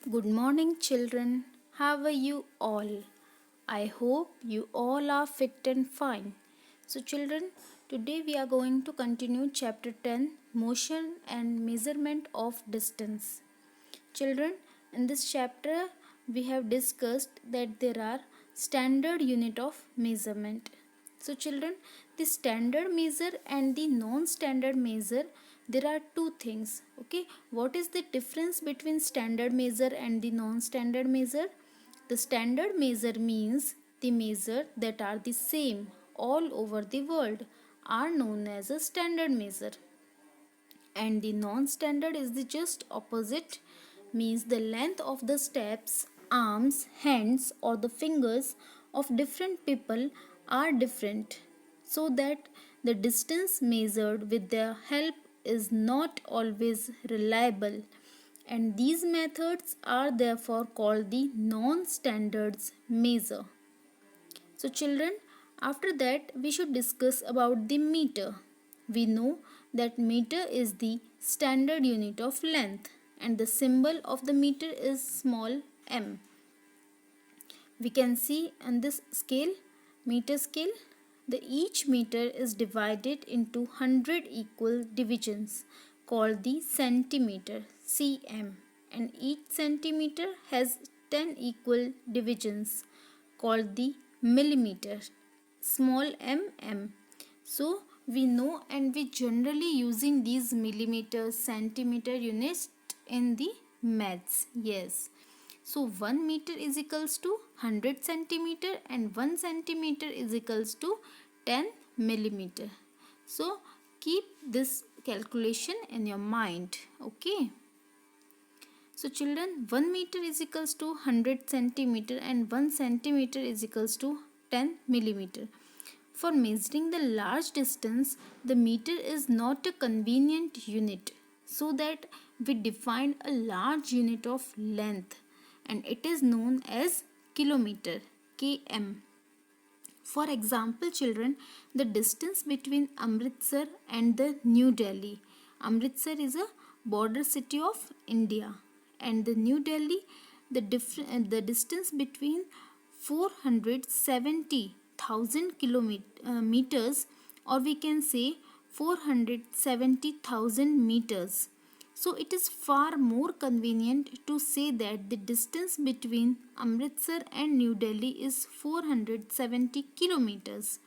Good morning, children. How are you all? I hope you all are fit and fine. So, children, today we are going to continue chapter 10 Motion and Measurement of Distance. Children, in this chapter, we have discussed that there are standard unit of measurement. So, children, the standard measure and the non-standard measure, there are two things. Okay, what is the difference between standard measure and the non-standard measure? The standard measure means the measure that are the same all over the world are known as a standard measure, and the non-standard is the just opposite, means the length of the steps, arms, hands or the fingers of different people are different, so that the distance measured with their help is not always reliable, and these methods are therefore called the non-standards measure. So, children, after that, we should discuss about the meter. We know that meter is the standard unit of length, and the symbol of the meter is small m. We can see on this scale, meter scale, the each meter is divided into 100 equal divisions called the centimeter, cm, and each centimeter has 10 equal divisions called the millimeter, small mm. So we know, and we generally using these millimeter, centimeter units in the maths. Yes. So 1 meter is equals to 100 centimeter and 1 centimeter is equals to 10 millimeter. So keep this calculation in your mind. Okay. So children, 1 meter is equals to 100 centimeter and 1 centimeter is equals to 10 millimeter. For measuring the large distance, the meter is not a convenient unit, so that we define a large unit of length, and it is known as kilometer, km. For example, children, the distance between Amritsar and the New Delhi. Amritsar is a border city of India, and the New Delhi, the distance between 470,000 meters, or we can say 470,000 meters. So it is far more convenient to say that the distance between Amritsar and New Delhi is 470 kilometers.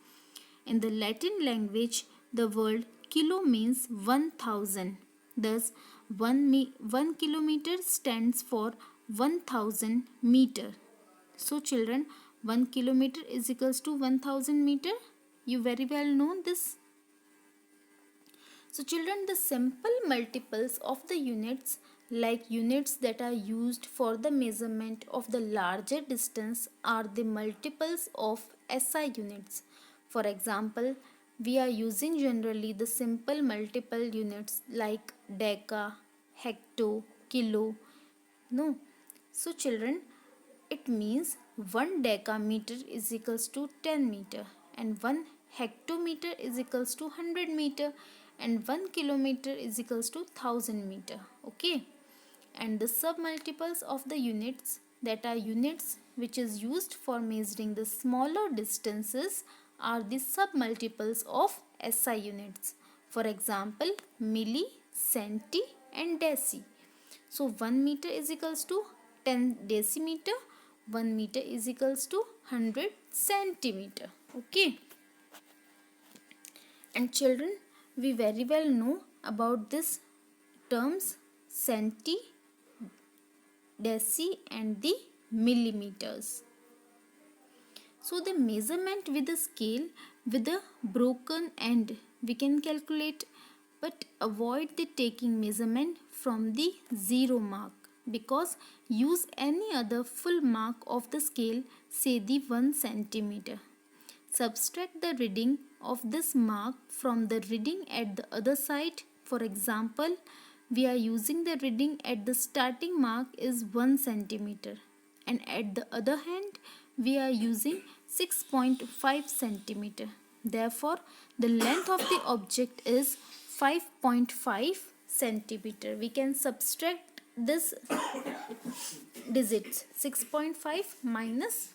In the Latin language, the word kilo means 1000. Thus, 1 kilometer stands for 1000 meter. So, children, 1 kilometer is equals to 1000 meter. You very well know this. So children, the simple multiples of the units, like units that are used for the measurement of the larger distance, are the multiples of SI units. For example, we are using generally the simple multiple units like deca, hecto, kilo. No. So children, it means 1 decameter is equals to 10 meter, and 1 hectometer is equals to 100 meter, and 1 kilometer is equals to 1000 meter. Okay. And the submultiples of the units, that are units which is used for measuring the smaller distances, are the submultiples of SI units. For example, milli, centi and deci. So 1 meter is equals to 10 decimeter, 1 meter is equals to 100 centimeter. Okay. And children, we very well know about this terms centi, deci and the millimeters. So the measurement with a scale with a broken end we can calculate, but avoid the taking measurement from the 0 mark, because use any other full mark of the scale, say the 1 centimeter. Subtract the reading of this mark from the reading at the other side. For example, we are using the reading at the starting mark is 1 centimeter, and at the other hand we are using 6.5 centimeter. Therefore, the length of the object is 5.5 centimeter. We can subtract this digits. 6.5 minus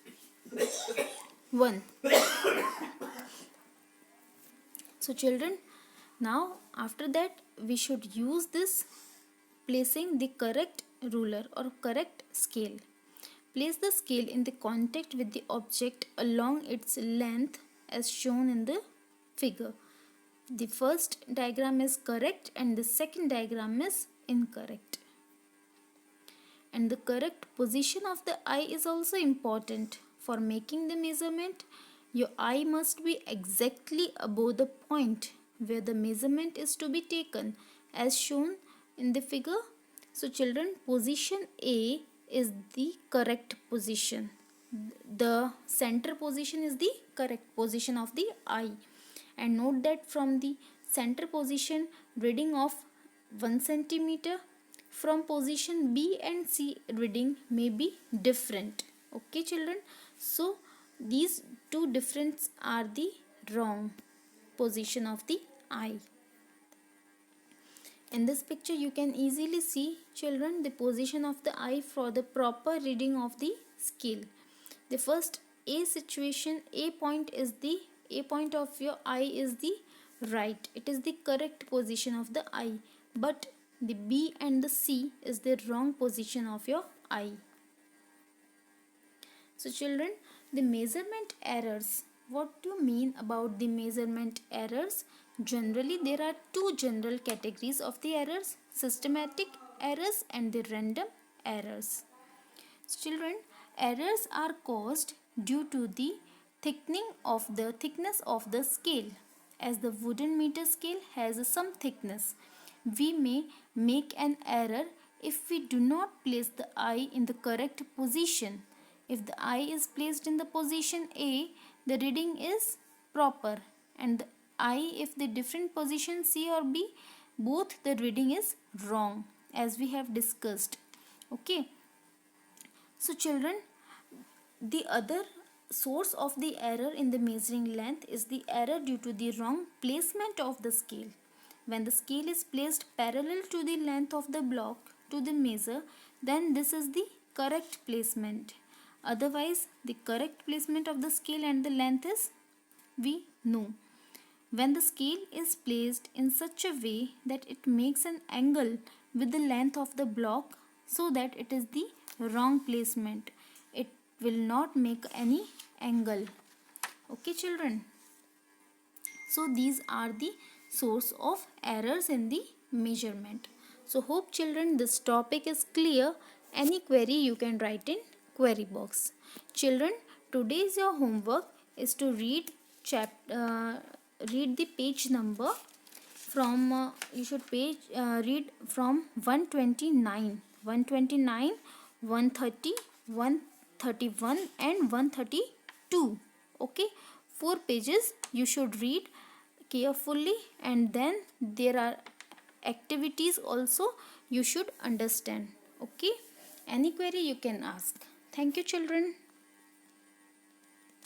1. So children, now after that we should use this placing the correct ruler or correct scale. Place the scale in the contact with the object along its length as shown in the figure. The first diagram is correct and the second diagram is incorrect. And the correct position of the eye is also important. For making the measurement, your eye must be exactly above the point where the measurement is to be taken as shown in the figure. So children, position A is the correct position. The center position is the correct position of the eye. And note that from the center position, reading of 1 centimeter, from position B and C reading may be different. Okay children, so these two difference are the wrong position of the eye. In this picture you can easily see children the position of the eye for the proper reading of the scale. The first A situation, A point of your eye is the right. It is the correct position of the eye. But the B and the C is the wrong position of your eye. So children, the measurement errors. What do you mean about the measurement errors? Generally, there are two general categories of the errors: systematic errors and the random errors. So children, errors are caused due to the thickness of the scale. As the wooden meter scale has some thickness, we may make an error if we do not place the eye in the correct position. If the eye is placed in the position A, the reading is proper, and the eye if the different position C or B, both the reading is wrong, as we have discussed. Okay. So children, the other source of the error in the measuring length is the error due to the wrong placement of the scale. When the scale is placed parallel to the length of the block to the measure, then this is the correct placement. Otherwise, the correct placement of the scale and the length is we know. When the scale is placed in such a way that it makes an angle with the length of the block, so that it is the wrong placement. It will not make any angle. Okay children. So these are the source of errors in the measurement. So hope children this topic is clear. Any query you can write in query box. Children, today's your homework is to read the page number from you should read from 129, 130, 131 and 132. Okay, 4 pages you should read carefully, and then there are activities also you should understand. Okay, any query you can ask. Thank you children.